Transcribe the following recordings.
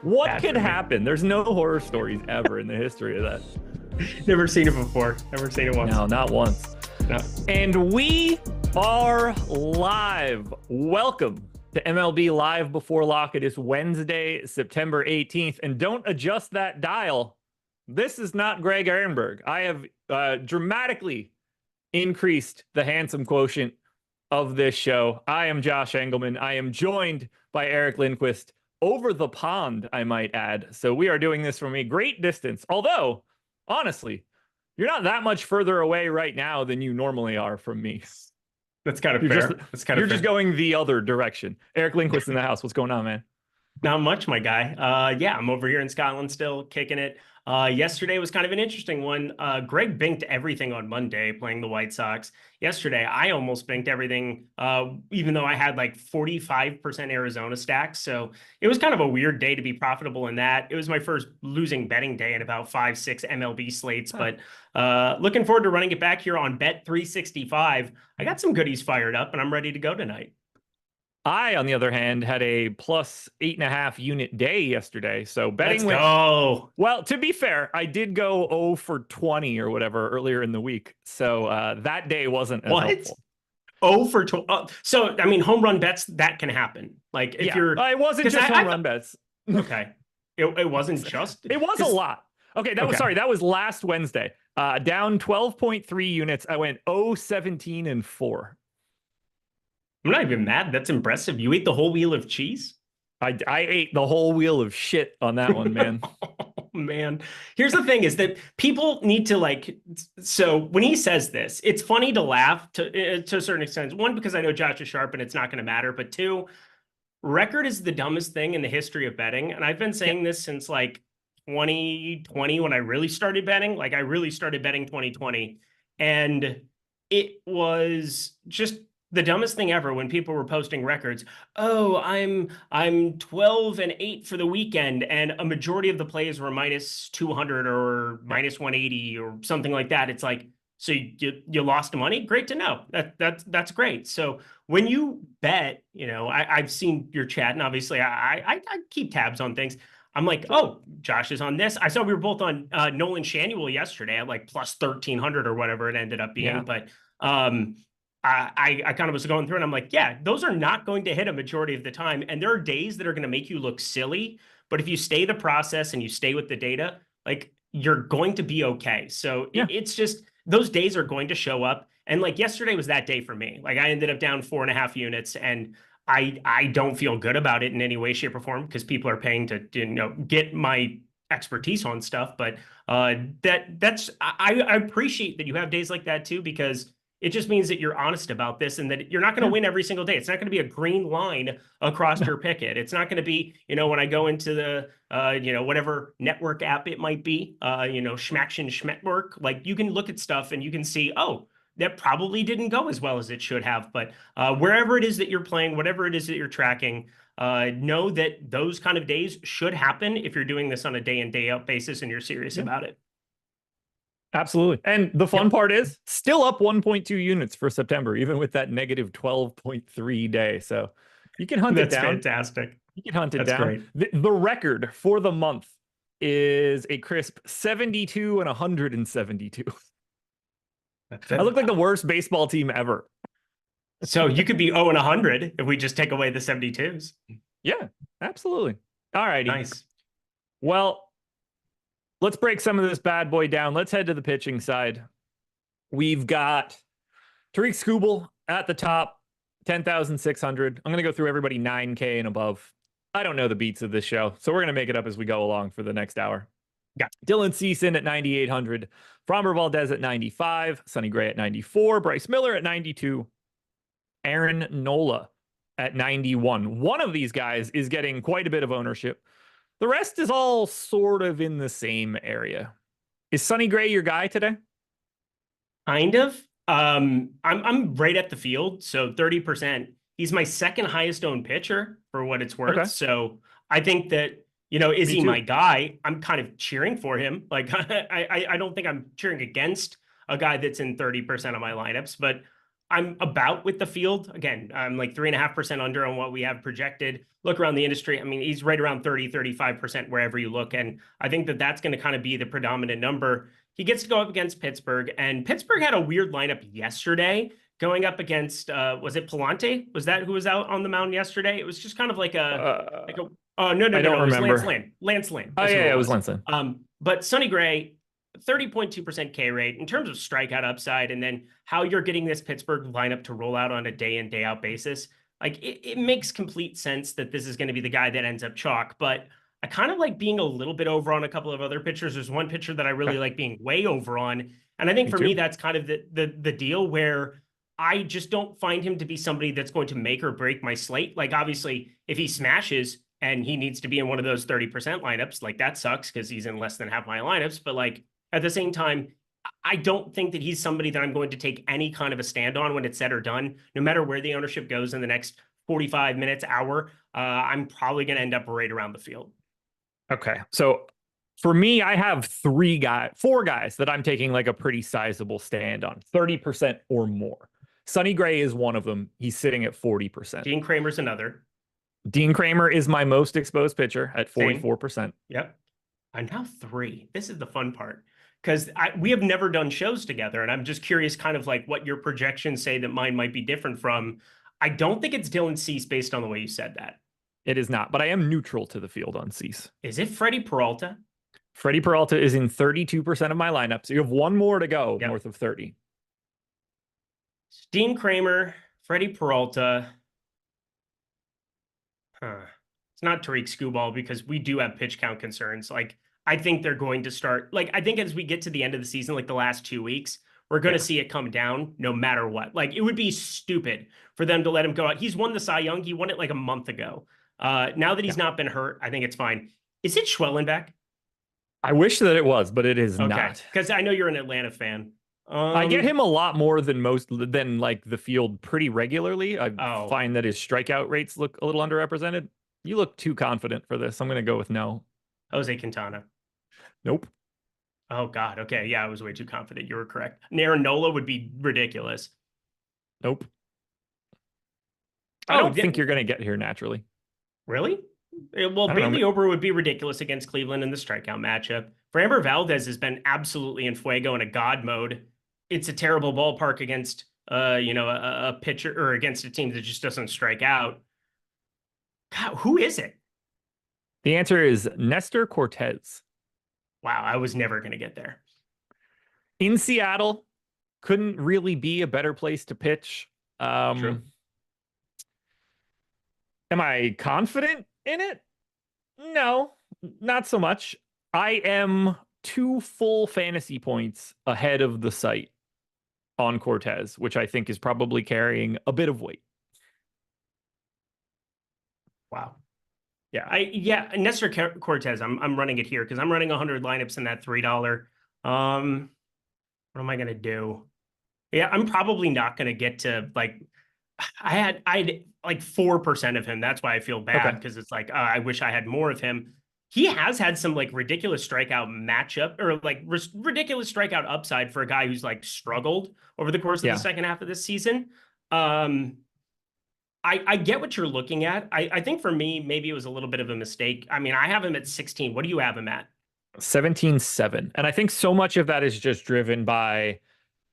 What could happen? There's no horror stories ever in the history of that. Never seen it before. Never seen it once. No, not once. No. And we are live. Welcome to MLB Live Before Lock. It is Wednesday, September 18th. And don't adjust that dial. This is not Greg Ehrenberg. I have dramatically increased the handsome quotient of this show. I am Josh Engelman. I am joined by Eric Lindquist over the pond, I might add. So we are doing this from a great distance. Although, honestly, you're not that much further away right now than you normally are from me. That's kind of fair. You're just going the other direction. Eric Lindquist in the house. What's going on, man? Not much, my guy. Yeah, I'm over here in Scotland still, kicking it. Yesterday was kind of an interesting one. Greg binked everything on Monday playing the White Sox. Yesterday, I almost binked everything, even though I had like 45% Arizona stacks. So it was kind of a weird day to be profitable in that. It was my first losing betting day in about 5-6 MLB slates. But looking forward to running it back here on Bet 365. I got some goodies fired up, and I'm ready to go tonight. I, on the other hand, had a plus 8.5 unit day yesterday. So betting Let's go. Well, to be fair, I did go 0 for 20 or whatever earlier in the week. So that day wasn't as helpful. 0 for 20. So, I mean, home run bets, that can happen. Like if you're... It wasn't just home run bets. Okay. It wasn't just... It was a lot. Okay, that was last Wednesday. Down 12.3 units. I went 0, 17, and 4. I'm not even mad. That's impressive. You ate the whole wheel of cheese? I ate the whole wheel of shit on that one, man. Oh, man. Here's the thing is that people need to like, so when he says this, it's funny to laugh to a certain extent. One, because I know Josh is sharp and it's not going to matter. But two, record is the dumbest thing in the history of betting. And I've been saying this since like 2020 when I really started betting. Like I really started betting 2020. And it was just the dumbest thing ever when people were posting records. Oh, I'm 12 and 8 for the weekend, and a majority of the plays were minus 200 or minus 180 or something like that. It's like, so you lost money? Great to know. That's great. So when you bet, you know, I've seen your chat, and obviously I keep tabs on things. I'm like, oh, Josh is on this. I saw we were both on Nolan Shanuel yesterday at like plus 1,300 or whatever it ended up being, but I kind of was going through and I'm like, yeah, those are not going to hit a majority of the time. And there are days that are going to make you look silly. But if you stay the process and you stay with the data, like you're going to be okay. So it's just those days are going to show up. And like yesterday was that day for me. Like I ended up down 4.5 units and I don't feel good about it in any way, shape or form because people are paying to, you know, get my expertise on stuff. But I appreciate that you have days like that too, because it just means that you're honest about this and that you're not going to win every single day. It's not going to be a green line across your picket. It's not going to be, you know, when I go into the, you know, whatever network app it might be, you know, Schmaction Schmetwork, like you can look at stuff and you can see, oh, that probably didn't go as well as it should have. But wherever it is that you're playing, whatever it is that you're tracking, know that those kind of days should happen if you're doing this on a day in, day out basis and you're serious about it. Absolutely. And the fun part is still up 1.2 units for September, even with that negative 12.3 day. So you can hunt it down. That's fantastic. You can hunt it down. The record for the month is a crisp 72 and 172. I look like the worst baseball team ever. So you could be 0 and 100 if we just take away the 72s. Yeah, absolutely. All righty. Nice. Well, let's break some of this bad boy down. Let's head to the pitching side. We've got Tariq Skubal at the top, 10,600. I'm going to go through everybody 9K and above. I don't know the beats of this show, so we're going to make it up as we go along for the next hour. Got Dylan Ceason at 9,800, Framber Valdez at 95, Sonny Gray at 94, Bryce Miller at 92, Aaron Nola at 91. One of these guys is getting quite a bit of ownership. The rest is all sort of in the same area. Is Sonny Gray your guy today? Kind of. I'm right at the field, so 30%. He's my second highest owned pitcher for what it's worth. Okay. So I think that, you know, is he my guy? I'm kind of cheering for him. Like I don't think I'm cheering against a guy that's in 30% of my lineups, but I'm about with the field. Again, I'm like 3.5% under on what we have projected. Look around the industry. I mean, he's right around 35% wherever you look. And I think that that's going to kind of be the predominant number. He gets to go up against Pittsburgh, and Pittsburgh had a weird lineup yesterday going up against, was it Palante? Was that who was out on the mound yesterday? It was just kind of like oh, no, I don't it was remember. Lance Lynn. Lance Lynn. Oh, yeah, it was Lance Lynn. But Sonny Gray, 30.2% K rate in terms of strikeout upside, and then how you're getting this Pittsburgh lineup to roll out on a day in, day out basis. Like it makes complete sense that this is going to be the guy that ends up chalk, but I kind of like being a little bit over on a couple of other pitchers. There's one pitcher that I really like being way over on. And I think for me, that's kind of the deal where I just don't find him to be somebody that's going to make or break my slate. Like obviously if he smashes and he needs to be in one of those 30% lineups, like that sucks because he's in less than half my lineups. But like at the same time, I don't think that he's somebody that I'm going to take any kind of a stand on when it's said or done. No matter where the ownership goes in the next 45 minutes, hour, I'm probably going to end up right around the field. Okay. So for me, I have four guys that I'm taking like a pretty sizable stand on, 30% or more. Sonny Gray is one of them. He's sitting at 40%. Dean Kramer's another. Dean Kramer is my most exposed pitcher at 44%. Same. Yep. I'm now 3. This is the fun part because we have never done shows together. And I'm just curious kind of like what your projections say that mine might be different from. I don't think it's Dylan Cease based on the way you said that. It is not, but I am neutral to the field on Cease. Is it Freddie Peralta? Freddie Peralta is in 32% of my lineup. So you have one more to go north of 30. Dean Kramer, Freddie Peralta. It's not Tariq Skubal because we do have pitch count concerns. Like, I think they're going to start. Like, I think as we get to the end of the season, like the last 2 weeks, we're going to see it come down no matter what. Like, it would be stupid for them to let him go out. He's won the Cy Young. He won it like a month ago. Now that he's not been hurt, I think it's fine. Is it Schwellenbach? I wish that it was, but it is not. Because I know you're an Atlanta fan. I get him a lot more than like the field pretty regularly. I find that his strikeout rates look a little underrepresented. You look too confident for this. I'm going to go with no. Jose Quintana. Nope. Oh, God. Okay. Yeah, I was way too confident. You were correct. Aaron Nola would be ridiculous. Nope. I don't think you're going to get here naturally. Really? Well, Bailey Ober would be ridiculous against Cleveland in the strikeout matchup. Framber Valdez has been absolutely in fuego in a god mode. It's a terrible ballpark against, a pitcher or against a team that just doesn't strike out. God, who is it? The answer is Nestor Cortez. Wow, I was never going to get there. In Seattle, couldn't really be a better place to pitch. True. Am I confident in it? No, not so much. I am 2 full fantasy points ahead of the site on Cortez, which I think is probably carrying a bit of weight. Wow. Yeah. Nestor Cortez, I'm running it here because I'm running 100 lineups in that $3. What am I going to do? Yeah, I'm probably not going to get to like, I had like 4% of him. That's why I feel bad because it's like, I wish I had more of him. He has had some like ridiculous strikeout matchup or like ridiculous strikeout upside for a guy who's like struggled over the course of the second half of this season. I get what you're looking at. I think for me, maybe it was a little bit of a mistake. I mean, I have him at 16. What do you have him at? 17.7. And I think so much of that is just driven by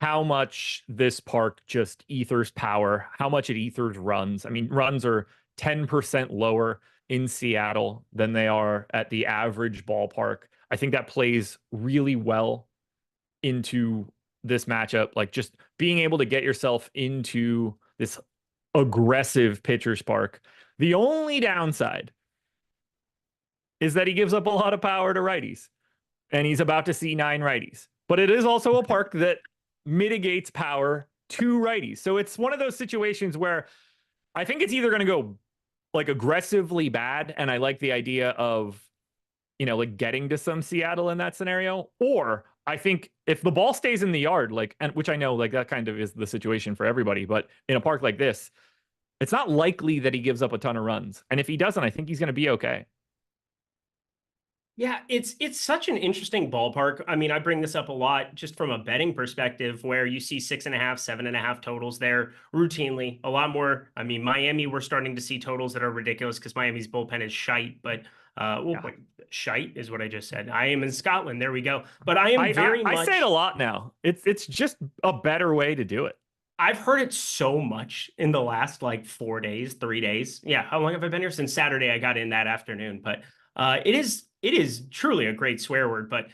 how much this park just ethers power, how much it ethers runs. I mean, runs are 10% lower in Seattle than they are at the average ballpark. I think that plays really well into this matchup. Like just being able to get yourself into this aggressive pitcher's park. The only downside is that he gives up a lot of power to righties, and he's about to see 9 righties. But it is also a park that mitigates power to righties. So it's one of those situations where I think it's either going to go like aggressively bad, and I like the idea of, like getting to some Seattle in that scenario, or I think if the ball stays in the yard, like, and which I know like that kind of is the situation for everybody, but in a park like this, it's not likely that he gives up a ton of runs. And if he doesn't, I think he's going to be okay. Yeah, it's such an interesting ballpark. I mean, I bring this up a lot just from a betting perspective, where you see 6.5, 7.5 totals there routinely. A lot more. I mean, Miami, we're starting to see totals that are ridiculous because Miami's bullpen is shite. But well, wait, shite is what I just said. I am in Scotland. There we go. But I am very I much. say it a lot now. It's just a better way to do it. I've heard it so much in the last like 4 days, 3 days. Yeah, how long have I been here? Since Saturday, I got in that afternoon. But it is truly a great swear word. But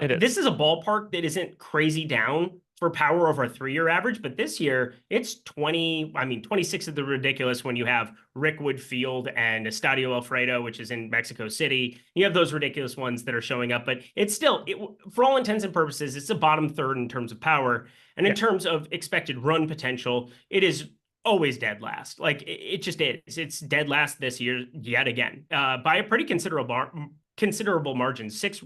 It is. this is a ballpark that isn't crazy down for power over a 3-year average. But this year, it's 20. I mean, 26 of the ridiculous when you have Rickwood Field and Estadio Alfredo, which is in Mexico City. You have those ridiculous ones that are showing up. But it's still, for all intents and purposes, it's the bottom third in terms of power. And in terms of expected run potential, it is always dead last. Like it just is. It's dead last this year yet again by a pretty considerable margin. Six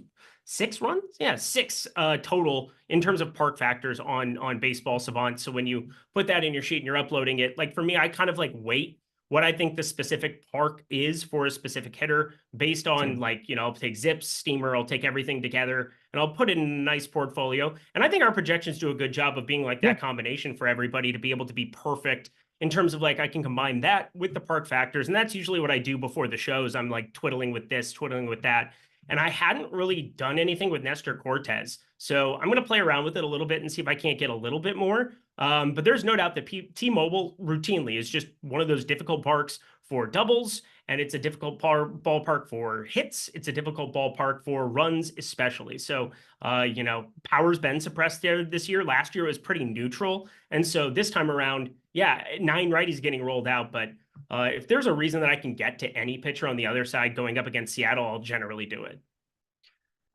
runs, yeah, six total in terms of park factors on Baseball Savant. So when you put that in your sheet and you're uploading it, like for me, I kind of like weight what I think the specific park is for a specific hitter based on like, I'll take Zips, Steamer, I'll take everything together and I'll put it in a nice portfolio. And I think our projections do a good job of being like that combination for everybody to be able to be perfect in terms of like, I can combine that with the park factors. And that's usually what I do before the shows. I'm like twiddling with this, twiddling with that. And I hadn't really done anything with Nestor Cortez. So I'm going to play around with it a little bit and see if I can't get a little bit more. But there's no doubt that T-Mobile routinely is just one of those difficult parks for doubles, and it's a difficult ballpark for hits. It's a difficult ballpark for runs, especially. So, power's been suppressed there this year. Last year it was pretty neutral. And so this time around, 9 righties getting rolled out. But if there's a reason that I can get to any pitcher on the other side going up against Seattle, I'll generally do it.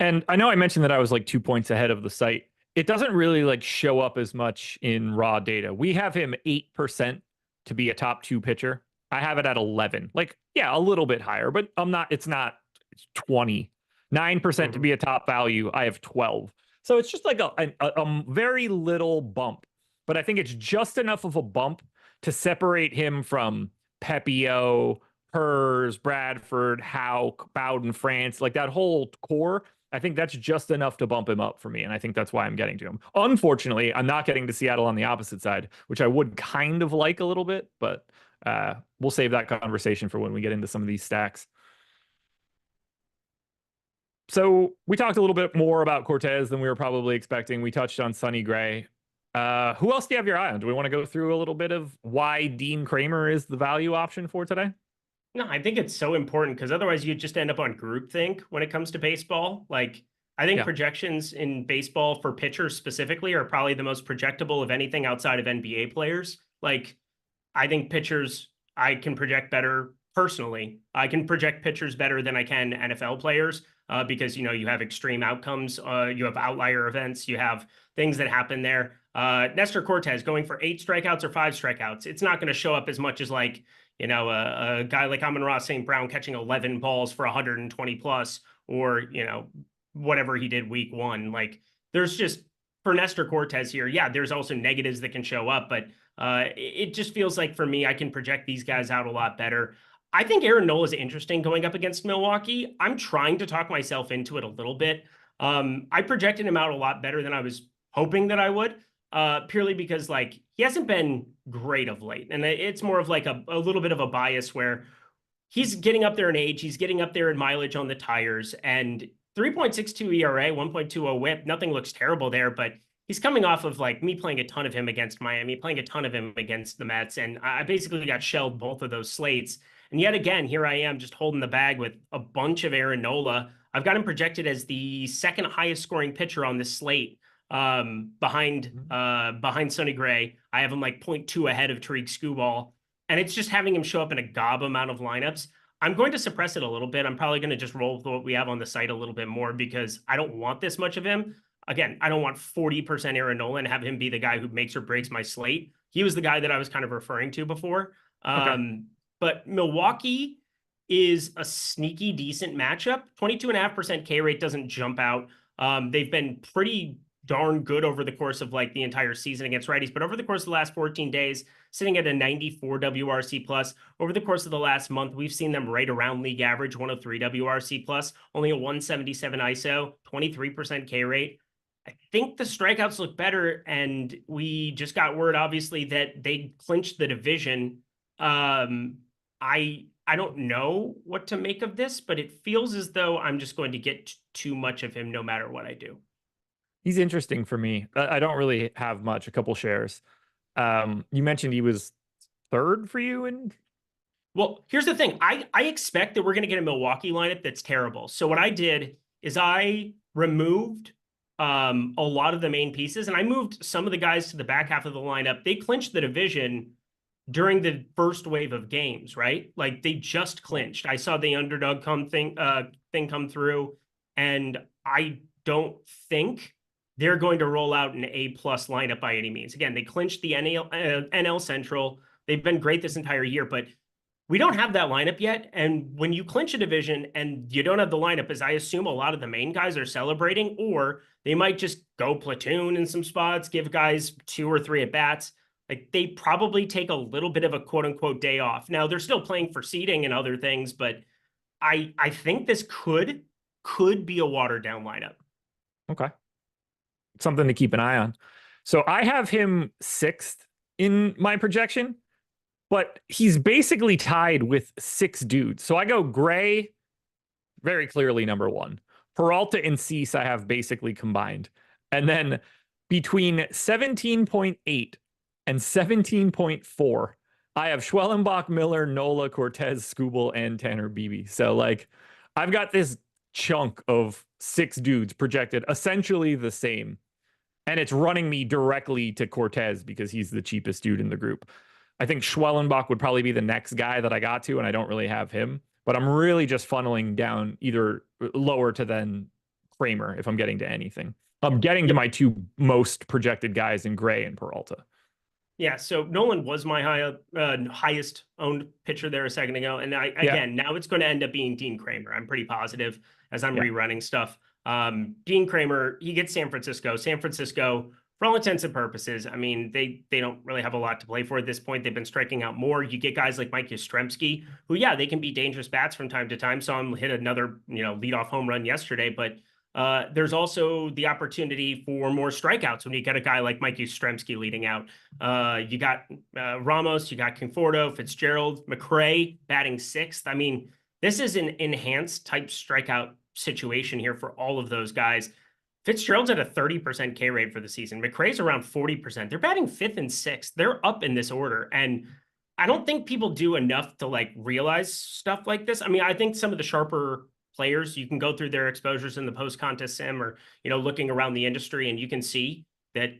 And I know I mentioned that I was like 2 points ahead of the site. It doesn't really like show up as much in raw data. We have him 8% to be a top 2 pitcher. I have it at 11. Like, yeah, a little bit higher, but it's 20. 9% to be a top value. I have 12. So it's just like a very little bump, but I think it's just enough of a bump to separate him from Pepio, Hers, Bradford, Houck, Bowden, France, like that whole core. I think that's just enough to bump him up for me, and I think that's why I'm getting to him. Unfortunately, I'm not getting to Seattle on the opposite side, which I would kind of like a little bit, but we'll save that conversation for when we get into some of these stacks. So we talked a little bit more about Cortez than we were probably expecting. We touched on Sonny Gray. Who else do you have your eye on? Do we want to go through a little bit of why Dean Kramer is the value option for today? No, I think it's so important because otherwise you just end up on groupthink when it comes to baseball. Like, I think projections in baseball for pitchers specifically are probably the most projectable of anything outside of NBA players. Like, I think pitchers, I can project better personally. I can project pitchers better than I can NFL players because, you have extreme outcomes. You have outlier events. You have things that happen there. Nestor Cortez going for 8 strikeouts or 5 strikeouts. It's not going to show up as much as like, a guy like Amon-Ra St. Brown catching 11 balls for 120 plus, or, whatever he did week 1. Like, there's just, for Nestor Cortez here, there's also negatives that can show up, but it just feels like for me, I can project these guys out a lot better. I think Aaron Nola is interesting going up against Milwaukee. I'm trying to talk myself into it a little bit. I projected him out a lot better than I was hoping that I would. Purely because like he hasn't been great of late. And it's more of like a little bit of a bias where he's getting up there in age, he's getting up there in mileage on the tires, and 3.62 ERA, 1.20 whip, nothing looks terrible there, but he's coming off of like me playing a ton of him against Miami, playing a ton of him against the Mets, and I basically got shelled both of those slates. And yet again, here I am just holding the bag with a bunch of Aaron Nola. I've got him projected as the second highest scoring pitcher on this slate. Behind Sonny Gray. I have him like 0.2 ahead of Tariq Skubal, and it's just having him show up in a gob amount of lineups. I'm going to suppress it a little bit. I'm probably going to just roll with what we have on the site a little bit more because I don't want this much of him. Again, I don't want 40% Aaron Nola and have him be the guy who makes or breaks my slate. He was the guy that I was kind of referring to before. But Milwaukee is a sneaky decent matchup. 22.5% K rate doesn't jump out. They've been pretty darn good over the course of like the entire season against righties, but over the course of the last 14 days, sitting at a 94 WRC plus. Over the course of the last month, we've seen them right around league average, 103 WRC plus, only a 177 ISO, 23% K rate. I think the strikeouts look better, and we just got word, obviously, that they clinched the division. I don't know what to make of this, but it feels as though I'm just going to get too much of him no matter what I do. He's interesting for me. I don't really have much, a couple shares. You mentioned he was third for you, and well, here's the thing. I expect that we're going to get a Milwaukee lineup that's terrible. So what I did is I removed a lot of the main pieces, and I moved some of the guys to the back half of the lineup. They clinched the division during the first wave of games, right? Like they just clinched. I saw the underdog thing come through, and I don't think they're going to roll out an A-plus lineup by any means. Again, they clinched the NL Central. They've been great this entire year, but we don't have that lineup yet. And when you clinch a division and you don't have the lineup, as I assume a lot of the main guys are celebrating, or they might just go platoon in some spots, give guys 2 or 3 at-bats. Like they probably take a little bit of a quote unquote day off. Now they're still playing for seeding and other things, but I think this could be a watered down lineup. okay. Something to keep an eye on. So I have him 6th in my projection, but he's basically tied with 6 dudes. So I go Gray, very clearly number 1. Peralta and Cease I have basically combined. And then between 17.8 and 17.4, I have Schwellenbach, Miller, Nola, Cortez, Skubal, and Tanner Beebe. So like I've got this chunk of 6 dudes projected essentially the same. And it's running me directly to Cortez because he's the cheapest dude in the group. I think Schwellenbach would probably be the next guy that I got to, and I don't really have him. But I'm really just funneling down either lower to then Kramer if I'm getting to anything. I'm getting to my 2 most projected guys in Gray and Peralta. Yeah, so Nolan was my highest owned pitcher there a second ago. And again, now it's going to end up being Dean Kramer. I'm pretty positive as I'm rerunning stuff. Dean Kramer, he gets San Francisco. San Francisco, for all intents and purposes, I mean, they don't really have a lot to play for at this point. They've been striking out more. You get guys like Mike Yastrzemski, who, yeah, they can be dangerous bats from time to time. Saw him hit another, leadoff home run yesterday. But there's also the opportunity for more strikeouts when you get a guy like Mike Yastrzemski leading out. You got Ramos, you got Conforto, Fitzgerald, McRae batting 6th. I mean, this is an enhanced type strikeout situation here for all of those guys. Fitzgerald's at a 30% K rate for the season. McRae's around 40%. They're batting 5th and 6th. They're up in this order. And I don't think people do enough to like realize stuff like this. I mean, I think some of the sharper players, you can go through their exposures in the post-contest sim or, looking around the industry, and you can see that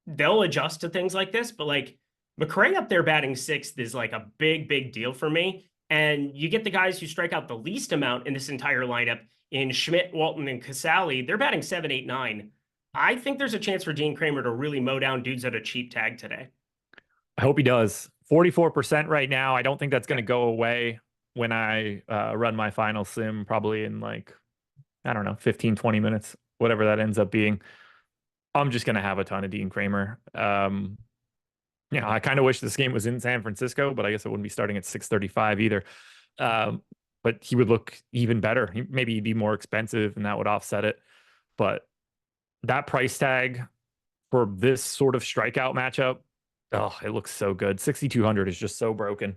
they'll adjust to things like this. But like McRae up there batting 6th is like a big, big deal for me. And you get the guys who strike out the least amount in this entire lineup in Schmidt, Walton, and Casale. They're batting 7, 8, 9. I think there's a chance for Dean Kramer to really mow down dudes at a cheap tag today. I hope he does. 44% right now. I don't think that's going to go away when I run my final sim, probably in like, I don't know, 15, 20 minutes, whatever that ends up being. I'm just going to have a ton of Dean Kramer. I kind of wish this game was in San Francisco, but I guess it wouldn't be starting at 6:35 either. But he would look even better. Maybe he'd be more expensive and that would offset it. But that price tag for this sort of strikeout matchup, it looks so good. 6,200 is just so broken.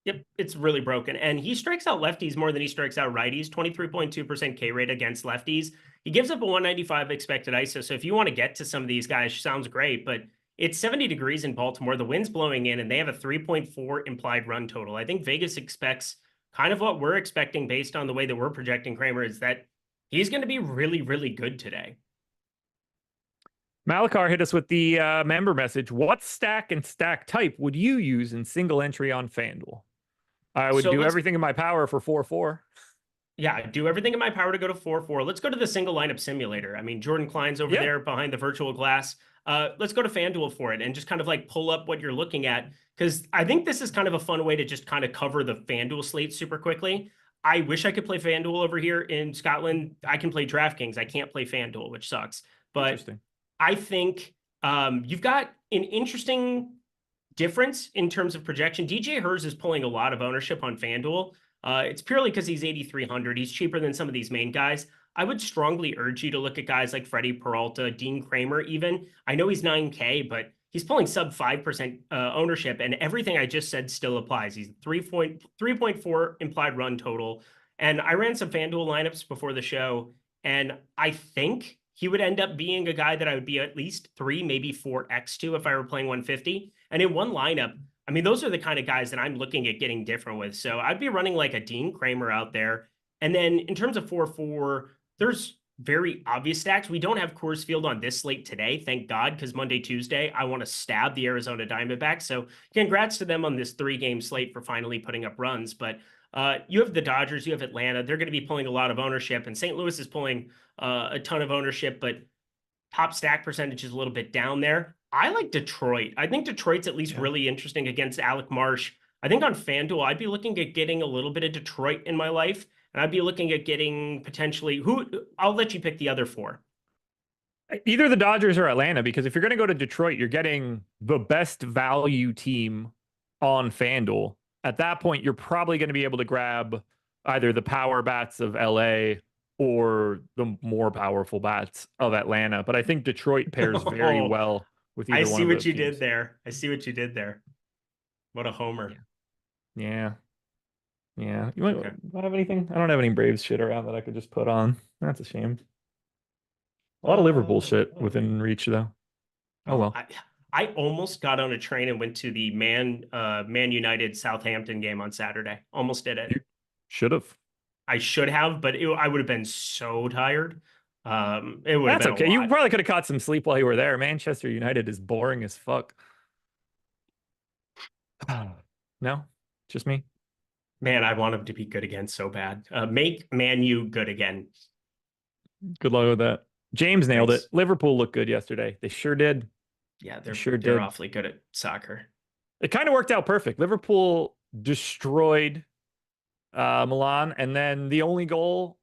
Yep, it's really broken. And he strikes out lefties more than he strikes out righties, 23.2% K rate against lefties. He gives up a 195 expected ISO. So if you want to get to some of these guys, sounds great, but it's 70 degrees in Baltimore. The wind's blowing in, and they have a 3.4 implied run total. I think Vegas expects kind of what we're expecting based on the way that we're projecting Kramer, is that he's going to be really, really good today. Malakar hit us with the member message. What stack and stack type would you use in single entry on FanDuel? I would do everything in my power for 4-4. Yeah, I do everything in my power to go to 4-4. Let's go to the single lineup simulator. I mean, Jordan Klein's over there behind the virtual glass. Let's go to FanDuel for it and just kind of like pull up what you're looking at, because I think this is kind of a fun way to just kind of cover the FanDuel slate super quickly. I wish I could play FanDuel over here in Scotland. I can play DraftKings. I can't play FanDuel, which sucks. But I think you've got an interesting difference in terms of projection. DJ Hers is pulling a lot of ownership on FanDuel. It's purely because he's 8,300. He's cheaper than some of these main guys. I would strongly urge you to look at guys like Freddie Peralta, Dean Kramer even. I know he's 9K, but he's pulling sub 5% ownership, and everything I just said still applies. He's 3.4 implied run total. And I ran some FanDuel lineups before the show, and I think he would end up being a guy that I would be at least 3, maybe 4x to if I were playing 150. And in one lineup, I mean, those are the kind of guys that I'm looking at getting different with. So I'd be running like a Dean Kramer out there. And then in terms of 4-4, there's very obvious stacks. We don't have Coors Field on this slate today, thank God, because Monday, Tuesday, I want to stab the Arizona Diamondbacks. So congrats to them on this 3-game slate for finally putting up runs. But you have the Dodgers, you have Atlanta. They're going to be pulling a lot of ownership, and St. Louis is pulling a ton of ownership, but top stack percentage is a little bit down there. I like Detroit. I think Detroit's at least really interesting against Alec Marsh. I think on FanDuel, I'd be looking at getting a little bit of Detroit in my life, and I'd be looking at getting potentially I'll let you pick the other 4. Either the Dodgers or Atlanta, because if you're going to go to Detroit, you're getting the best value team on FanDuel. At that point, you're probably going to be able to grab either the power bats of LA or the more powerful bats of Atlanta. But I think Detroit pairs very well with either one of those I see what you teams. did there. I see what you did there. What a homer. Yeah. You want have anything? I don't have any Braves shit around that I could just put on. That's a shame. A lot of Liverpool shit within reach, though. Oh, well. I almost got on a train and went to the Man United Southampton game on Saturday. Almost did it. You should have. I should have, but I would have been so tired. It would have That's been okay. You probably could have caught some sleep while you were there. Manchester United is boring as fuck. No, just me. Man, I want him to be good again so bad. Make Man U good again. Good luck with that. James nailed it. Liverpool looked good yesterday. They sure did. Yeah, they're awfully good at soccer. It kind of worked out perfect. Liverpool destroyed Milan, and then the only goal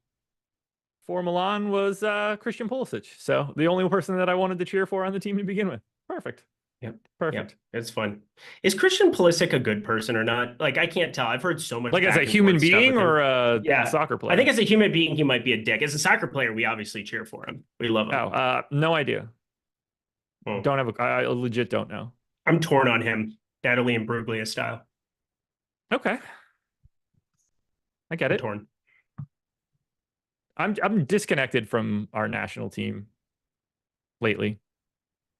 for Milan was Christian Pulisic. So the only person that I wanted to cheer for on the team to begin with. Perfect. Yep. Perfect. Yep. It's fun. Is Christian Pulisic a good person or not? Like, I can't tell. I've heard so much. Like as a human being or a soccer player? I think as a human being, he might be a dick. As a soccer player, we obviously cheer for him. We love him. Oh, no idea. Don't have I legit don't know. I'm torn on him. Natalie and Bruglia style. Okay. I get it. Torn. I'm disconnected from our national team lately,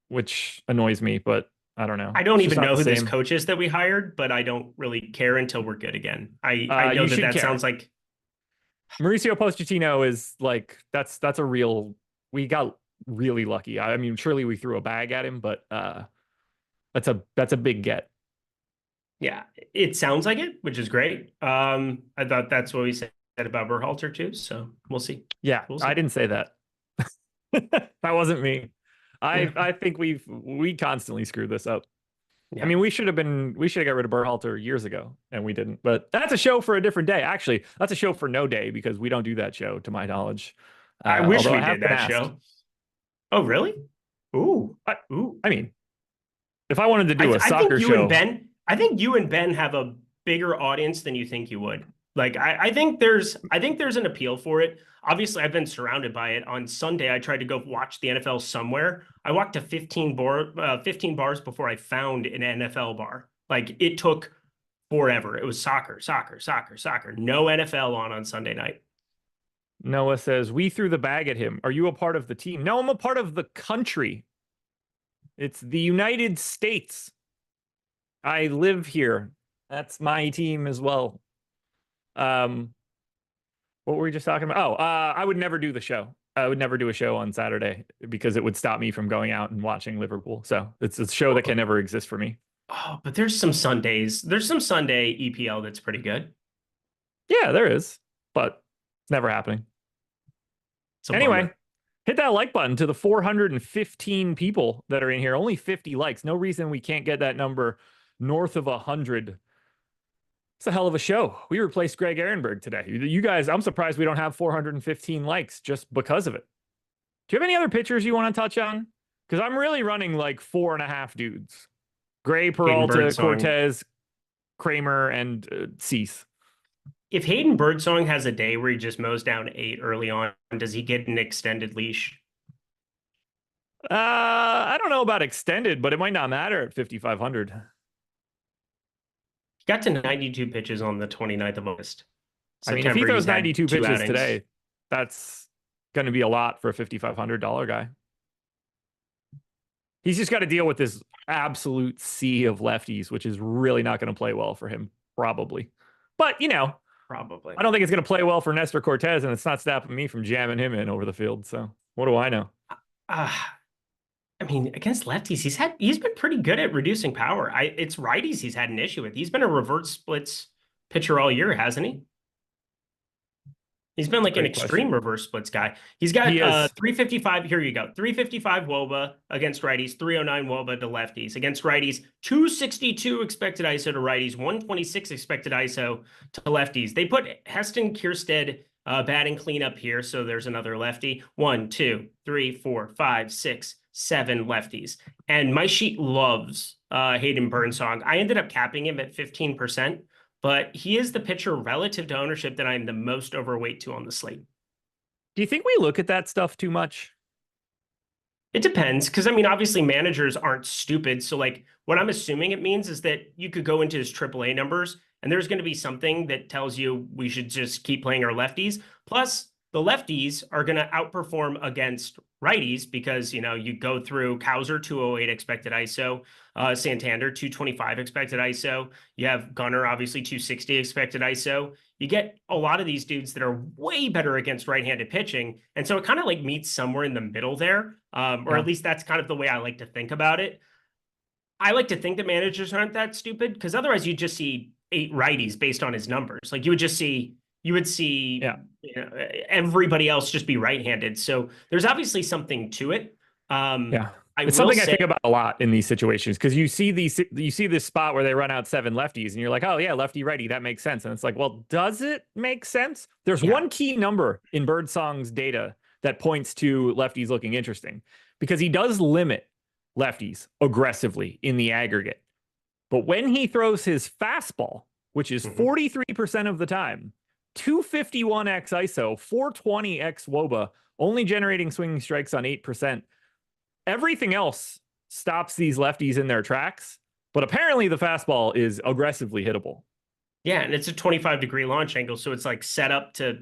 which annoys me, but I don't know. I don't even know who this coach is that we hired, but I don't really care until we're good again. I know that sounds like Mauricio Pochettino is like that's a real. We got really lucky. I mean, surely we threw a bag at him, but that's a big get. Yeah, it sounds like it, which is great. I thought that's what we said about Berhalter too, so we'll see. Yeah, we'll see. I didn't say that. That wasn't me. I think we constantly screw this up. Yeah. I mean, we should have got rid of Berhalter years ago, and we didn't. But that's a show for a different day. Actually, that's a show for no day because we don't do that show, to my knowledge. I wish we did that show. Oh, really? Ooh. I mean, if I wanted to do a soccer show, I think you and Ben have a bigger audience than you think you would. Like, I think there's an appeal for it. Obviously, I've been surrounded by it. On Sunday, I tried to go watch the NFL somewhere. I walked to 15 bars before I found an NFL bar. Like, it took forever. It was soccer. No NFL on Sunday night. Noah says, we threw the bag at him. Are you a part of the team? No, I'm a part of the country. It's the United States. I live here. That's my team as well. What were we just talking about? Oh, I would never do the show. I would never do a show on Saturday because it would stop me from going out and watching Liverpool. So it's a show that can never exist for me. Oh, but there's some Sundays. There's some Sunday EPL that's pretty good. Yeah, there is, but it's never happening. Anyway, hit that like button to the 415 people that are in here. Only 50 likes. No reason we can't get that number north of 100. It's a hell of a show. We replaced Greg Ehrenberg today. You guys, I'm surprised we don't have 415 likes just because of it. Do you have any other pitchers you want to touch on? Because I'm really running like 4.5 dudes. Gray, Hayden Peralta, Birdsong. Cortez, Kramer, and Cease. If Hayden Birdsong has a day where he just mows down 8 early on, does he get an extended leash? I don't know about extended, but it might not matter at 5,500. He got to 92 pitches on the 29th of August. I mean, if he September, throws he's had 92 2 pitches outings. today, that's going to be a lot for a $5,500 guy. He's just got to deal with this absolute sea of lefties, which is really not going to play well for him, probably. But, you know, Probably. I don't think it's going to play well for Nestor Cortez, and it's not stopping me from jamming him in over the field. So what do I know? I mean, against lefties, he's been pretty good at reducing power. It's righties he's had an issue with. He's been a reverse splits pitcher all year, hasn't he? He's been like an extreme reverse splits guy. He's got 355. Here you go. 355 WOBA against righties, 309 WOBA to lefties. Against righties, 262 expected ISO to righties, 126 expected ISO to lefties. They put Heston Kierstead batting cleanup here. So there's another lefty. 1, 2, 3, 4, 5, 6, 7 lefties. And my sheet loves Hayden Birdsong. I ended up capping him at 15%. But he is the pitcher relative to ownership that I'm the most overweight to on the slate. Do you think we look at that stuff too much? It depends. Because, I mean, obviously managers aren't stupid. So, like, what I'm assuming it means is that you could go into his AAA numbers and there's going to be something that tells you we should just keep playing our lefties. Plus, the lefties are going to outperform against righties because, you know, you go through Cowser, 208 expected ISO, Santander, 225 expected ISO. You have Gunnar, obviously, 260 expected ISO. You get a lot of these dudes that are way better against right-handed pitching. And so it kind of like meets somewhere in the middle there, or at least that's kind of the way I like to think about it. I like to think that managers aren't that stupid because otherwise you just see 8 righties based on his numbers. Like you would see you know, everybody else just be right-handed. So there's obviously something to it. It's something I think about a lot in these situations because you see this spot where they run out 7 lefties and you're like, oh yeah, lefty righty, that makes sense. And it's like, well, does it make sense? There's one key number in Birdsong's data that points to lefties looking interesting because he does limit lefties aggressively in the aggregate. But when he throws his fastball, which is 43% of the time, 251x ISO, 420x WOBA, only generating swinging strikes on 8%. Everything else stops these lefties in their tracks, but apparently the fastball is aggressively hittable. Yeah, and it's a 25-degree launch angle, so it's like set up to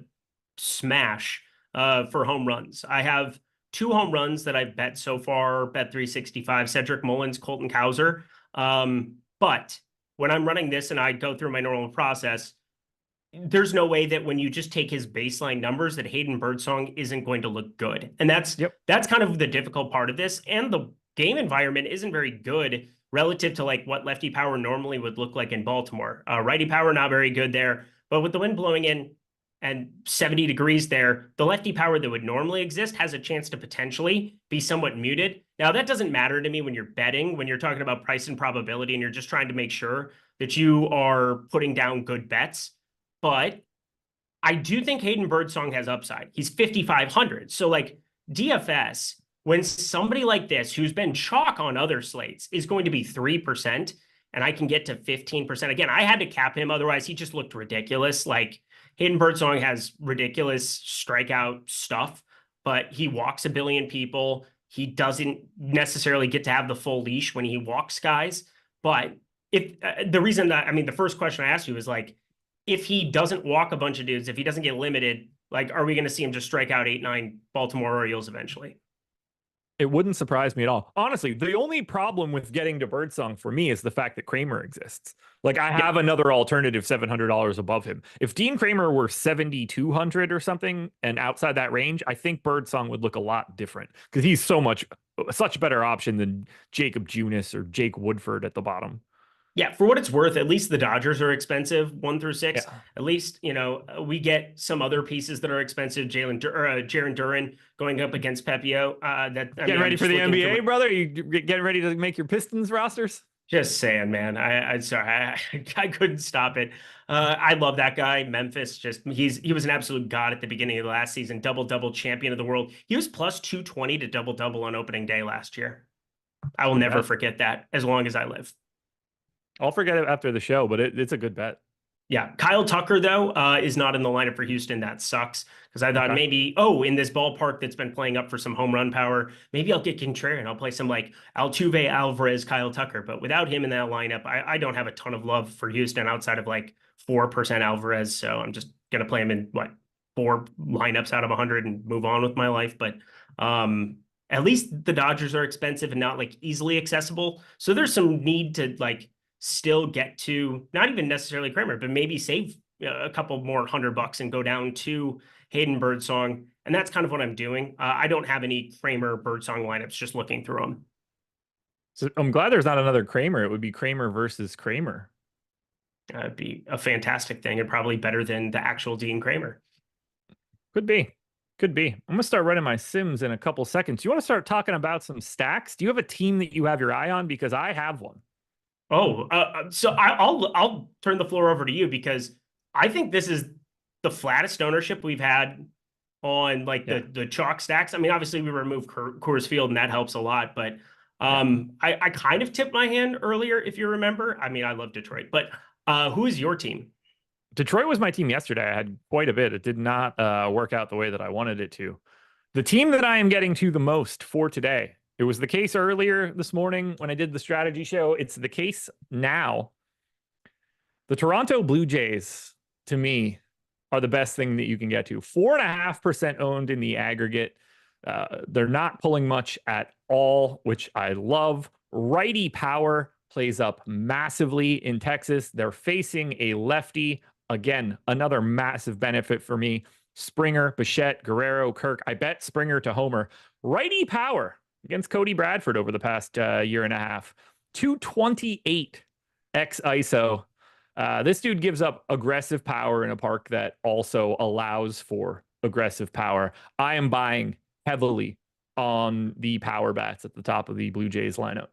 smash for home runs. I have 2 home runs that I've bet so far, bet 365, Cedric Mullins, Colton Cowser. But when I'm running this and I go through my normal process, there's no way that when you just take his baseline numbers that Hayden Birdsong isn't going to look good. And that's kind of the difficult part of this. And the game environment isn't very good relative to like what lefty power normally would look like in Baltimore. Righty power, not very good there. But with the wind blowing in and 70 degrees there, the lefty power that would normally exist has a chance to potentially be somewhat muted. Now, that doesn't matter to me when you're betting, when you're talking about price and probability, and you're just trying to make sure that you are putting down good bets. But I do think Hayden Birdsong has upside. He's 5,500. So like DFS, when somebody like this, who's been chalk on other slates, is going to be 3%, and I can get to 15%. Again, I had to cap him. Otherwise, he just looked ridiculous. Like Hayden Birdsong has ridiculous strikeout stuff, but he walks a billion people. He doesn't necessarily get to have the full leash when he walks guys. But if the reason that, I mean, the first question I asked you is like, if he doesn't walk a bunch of dudes, if he doesn't get limited, like, are we going to see him just strike out 8-9 Baltimore Orioles eventually? It wouldn't surprise me at all. Honestly, the only problem with getting to Birdsong for me is the fact that Kramer exists. Like, I have another alternative $700 above him. If Dean Kramer were 7,200 or something and outside that range, I think Birdsong would look a lot different because he's such a better option than Jacob Junis or Jake Woodford at the bottom. Yeah, for what it's worth, at least the Dodgers are expensive, 1 through 6. Yeah. At least, you know, we get some other pieces that are expensive. Jarren Duran going up against Pepio. Getting ready for the NBA, brother? You getting ready to make your Pistons rosters? Just saying, man. I'm sorry. I couldn't stop it. I love that guy. Memphis, he was an absolute god at the beginning of the last season. Double champion of the world. He was plus 220 to double on opening day last year. I will never forget that as long as I live. I'll forget it after the show, but it's a good bet. Yeah. Kyle Tucker, though, is not in the lineup for Houston. That sucks because I thought maybe, in this ballpark that's been playing up for some home run power, maybe I'll get contrarian. I'll play some like Altuve, Alvarez, Kyle Tucker. But without him in that lineup, I don't have a ton of love for Houston outside of like 4% Alvarez. So I'm just going to play him in 4 lineups out of 100 and move on with my life. But at least the Dodgers are expensive and not like easily accessible. So there's some need to like still get to not even necessarily Kramer, but maybe save a couple more $100 and go down to Hayden Birdsong. And that's kind of what I'm doing. I don't have any Kramer Birdsong lineups, just looking through them. So I'm glad there's not another Kramer. It would be Kramer versus Kramer. It'd be a fantastic thing and probably better than the actual Dean Kramer. Could be. Could be. I'm going to start running my Sims in a couple seconds. You want to start talking about some stacks? Do you have a team that you have your eye on? Because I have one. So I'll turn the floor over to you because I think this is the flattest ownership we've had on like the chalk stacks. I mean, obviously we removed Coors Field and that helps a lot, but I kind of tipped my hand earlier, if you remember. I mean, I love Detroit, but who is your team? Detroit was my team yesterday. I had quite a bit. It did not work out the way that I wanted it to. The team that I am getting to the most for today, it was the case earlier this morning when I did the strategy show. It's the case now. The Toronto Blue Jays, to me, are the best thing that you can get to. 4.5% owned in the aggregate. They're not pulling much at all, which I love. Righty power plays up massively in Texas. They're facing a lefty. Again, another massive benefit for me. Springer, Bichette, Guerrero, Kirk. I bet Springer to homer. Righty power against Cody Bradford over the past year and a half. 228 x ISO. This dude gives up aggressive power in a park that also allows for aggressive power. I am buying heavily on the power bats at the top of the Blue Jays lineup.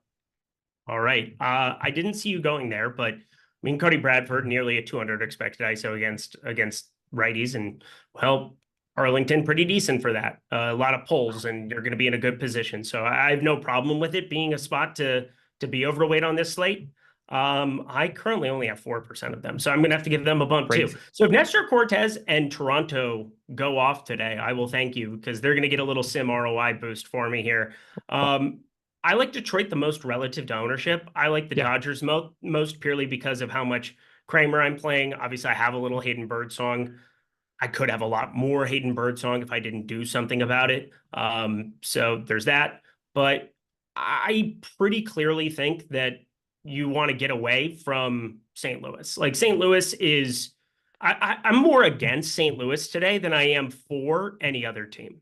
All right. I didn't see you going there, but I mean, Cody Bradford, nearly a 200 expected ISO against righties, and well, Arlington, pretty decent for that. A lot of pulls, and you're going to be in a good position. So I have no problem with it being a spot to be overweight on this slate. I currently only have 4% of them, so I'm going to have to give them a bump too. So if Nestor Cortez and Toronto go off today, I will thank you because they're going to get a little sim ROI boost for me here. I like Detroit the most relative to ownership. I like the Dodgers most purely because of how much Kramer I'm playing. Obviously, I have a little Hayden Birdsong. I could have a lot more Hayden Birdsong if I didn't do something about it. So there's that. But I pretty clearly think that you want to get away from St. Louis. Like St. Louis is, I'm more against St. Louis today than I am for any other team.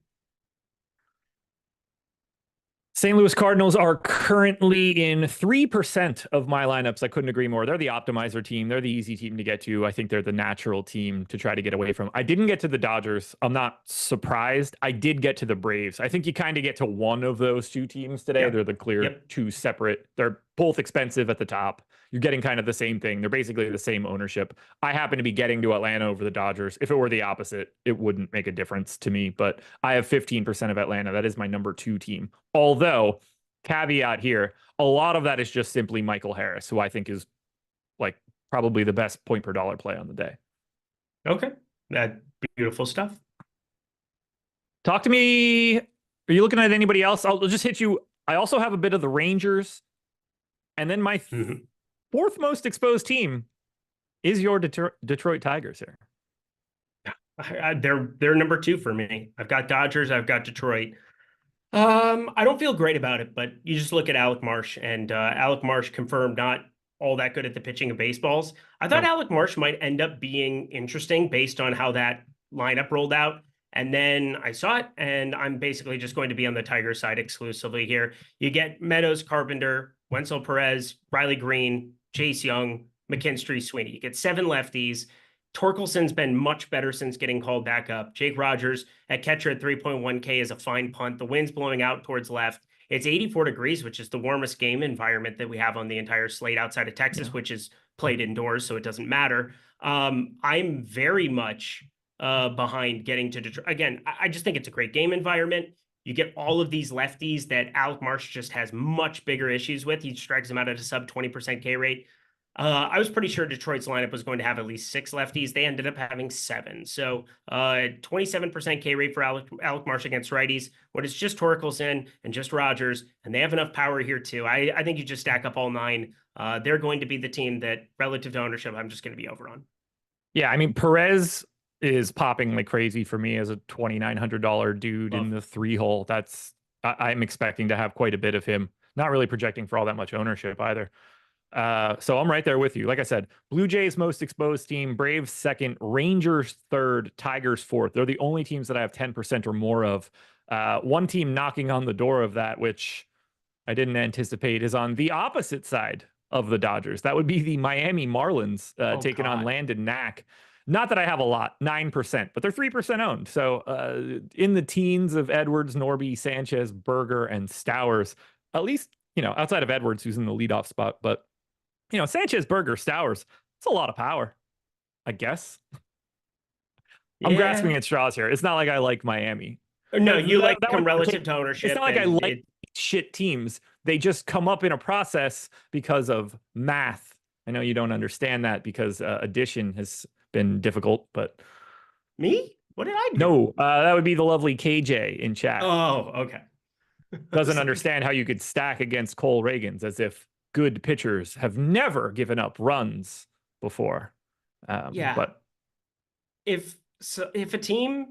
St. Louis Cardinals are currently in 3% of my lineups. I couldn't agree more. They're the optimizer team. They're the easy team to get to. I think they're the natural team to try to get away from. I didn't get to the Dodgers. I'm not surprised. I did get to the Braves. I think you kind of get to one of those two teams today. Yep. They're the clear two separate. They're both expensive at the top. You're getting kind of the same thing. They're basically the same ownership. I happen to be getting to Atlanta over the Dodgers. If it were the opposite, it wouldn't make a difference to me. But I have 15% of Atlanta. That is my number 2 team. Although, caveat here, a lot of that is just simply Michael Harris, who I think is like probably the best point per dollar play on the day. Okay. That beautiful stuff. Talk to me. Are you looking at anybody else? I'll just hit you. I also have a bit of the Rangers. And then my fourth most exposed team is your Detroit Tigers here. They're number 2 for me. I've got Dodgers. I've got Detroit. I don't feel great about it, but you just look at Alec Marsh, and Alec Marsh confirmed not all that good at the pitching of baseballs. I thought Alec Marsh might end up being interesting based on how that lineup rolled out. And then I saw it, and I'm basically just going to be on the Tiger side exclusively here. You get Meadows, Carpenter, Wenzel Perez, Riley Green, Chase Young, McKinstry, Sweeney. You get 7 lefties. Torkelson's been much better since getting called back up. Jake Rogers at catcher at 3.1K is a fine punt. The wind's blowing out towards left. It's 84 degrees, which is the warmest game environment that we have on the entire slate outside of Texas, which is played indoors, so it doesn't matter. I'm very much behind getting to Detroit. Again, I just think it's a great game environment. You get all of these lefties that Alec Marsh just has much bigger issues with. He strikes them out at a sub 20% K rate. I was pretty sure Detroit's lineup was going to have at least 6 lefties. They ended up having 7. So 27% K rate for Alec Marsh against righties when it's just Torkelson and just Rogers, and they have enough power here too. I think you just stack up all 9. They're going to be the team that, relative to ownership, I'm just going to be over on. Yeah, I mean, Perez is popping like crazy for me as a $2,900 dude in the 3-hole. I'm expecting to have quite a bit of him. Not really projecting for all that much ownership either. So I'm right there with you. Like I said, Blue Jays most exposed team, Braves second, Rangers third, Tigers fourth. They're the only teams that I have 10% or more of. One team knocking on the door of that, which I didn't anticipate, is on the opposite side of the Dodgers. That would be the Miami Marlins taking on Landon Knack. Not that I have a lot, 9%, but they're 3% owned. So in the teens of Edwards, Norby, Sanchez, Berger, and Stowers, at least, outside of Edwards, who's in the leadoff spot, but Sanchez, Berger, Stowers, it's a lot of power, I guess. Yeah. I'm grasping at straws here. It's not like I like Miami. No, you like them relative to ownership. It's not like I like shit teams. They just come up in a process because of math. I know you don't understand that because addition has been difficult, but... Me? What did I do? No, that would be the lovely KJ in chat. Oh, okay. Doesn't understand how you could stack against Cole Reagans as if good pitchers have never given up runs before. But if a team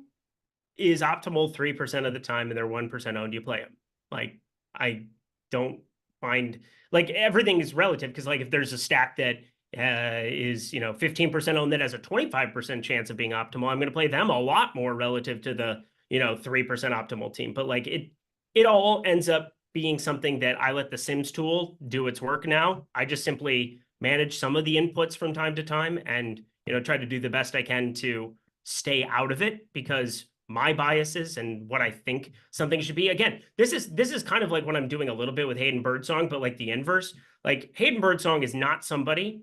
is optimal 3% of the time and they're 1% owned, you play them. Like, I don't find, like, everything is relative, because like if there's a stack that is 15% owned that has a 25% chance of being optimal, I'm going to play them a lot more relative to the 3% optimal team. But like it all ends up being something that I let the Sims tool do its work now. I just simply manage some of the inputs from time to time and, try to do the best I can to stay out of it, because my biases and what I think something should be. Again, this is kind of like what I'm doing a little bit with Hayden Birdsong, but like the inverse. Like Hayden Birdsong is not somebody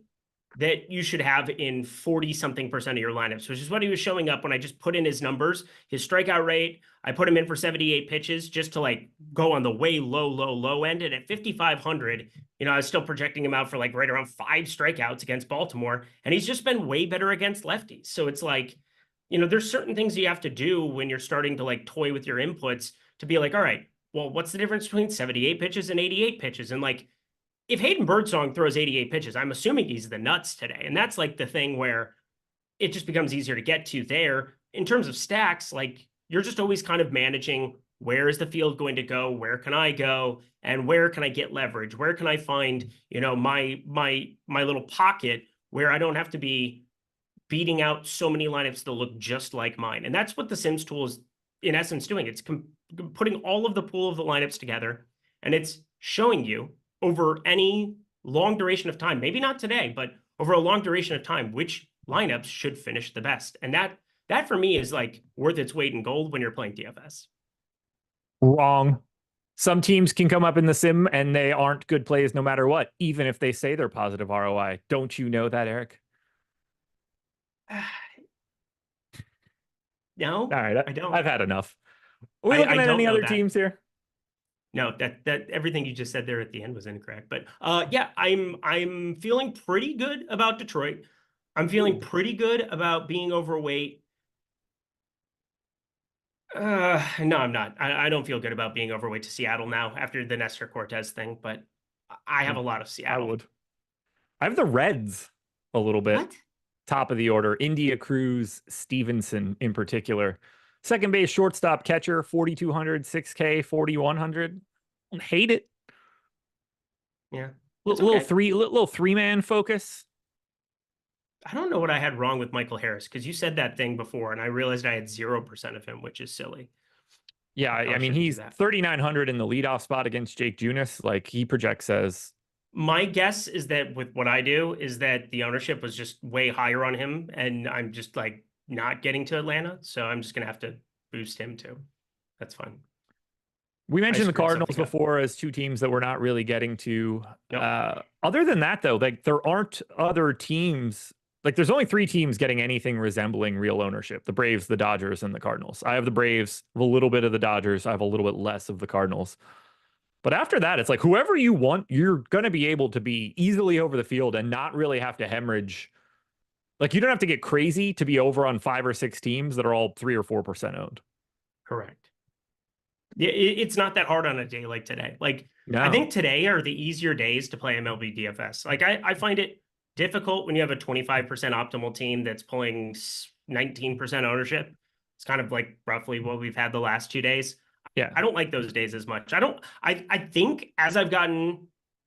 that you should have in 40-something% of your lineups, which is what he was showing up when I just put in his numbers, his strikeout rate. I put him in for 78 pitches just to like go on the way low end. And at 5,500, I was still projecting him out for like right around 5 strikeouts against Baltimore. And he's just been way better against lefties. So it's like, there's certain things you have to do when you're starting to like toy with your inputs to be like, all right, well, what's the difference between 78 pitches and 88 pitches? And like, if Hayden Birdsong throws 88 pitches, I'm assuming he's the nuts today. And that's like the thing where it just becomes easier to get to there. In terms of stacks, like you're just always kind of managing, where is the field going to go? Where can I go? And where can I get leverage? Where can I find, my little pocket where I don't have to be beating out so many lineups that look just like mine? And that's what the Sims tool is in essence doing. It's putting all of the pool of the lineups together, and it's showing you over any long duration of time, maybe not today, but over a long duration of time, which lineups should finish the best. And that for me is like worth its weight in gold when you're playing DFS. Wrong. Some teams can come up in the sim and they aren't good plays no matter what, even if they say they're positive ROI. Don't you know that, Eric? No, all right. I don't. I've had enough. Are we looking at any other teams here? No, that everything you just said there at the end was incorrect. But yeah, I'm feeling pretty good about Detroit. I'm feeling pretty good about being overweight. No, I'm not. I don't feel good about being overweight to Seattle now after the Nestor Cortez thing, but I have a lot of Seattle. I have the Reds a little bit. What? Top of the order. India, Cruz, Stevenson in particular. Second base, shortstop, catcher, 4,200, 6K, 4,100. Hate it. Yeah. Little 3-man focus. I don't know what I had wrong with Michael Harris, because you said that thing before and I realized I had 0% of him, which is silly. Yeah, I mean, he's 3,900 in the leadoff spot against Jake Junis. Like, he projects as... My guess is that with what I do is that the ownership was just way higher on him, and I'm just like not getting to Atlanta, so I'm just gonna have to boost him too. That's fine. We mentioned the screwed Cardinals something up. before as two teams that we're not really getting to. Nope. Other than that, though, like there aren't other teams. Like there's only three teams getting anything resembling real ownership: the Braves, the Dodgers, and the Cardinals. I have the Braves, a little bit of the Dodgers. I have a little bit less of the Cardinals. But after that, it's like whoever you want, you're going to be able to be easily over the field and not really have to hemorrhage. Like you don't have to get crazy to be over on 5 or 6 teams that are all 3 or 4% owned. Correct. Yeah, it's not that hard on a day like today. Like No. I think today are the easier days to play MLB DFS. Like I find it difficult when you have a 25% optimal team that's pulling 19% ownership. It's kind of like roughly what we've had the last 2 days. Yeah. I don't like those days as much. I think as I've gotten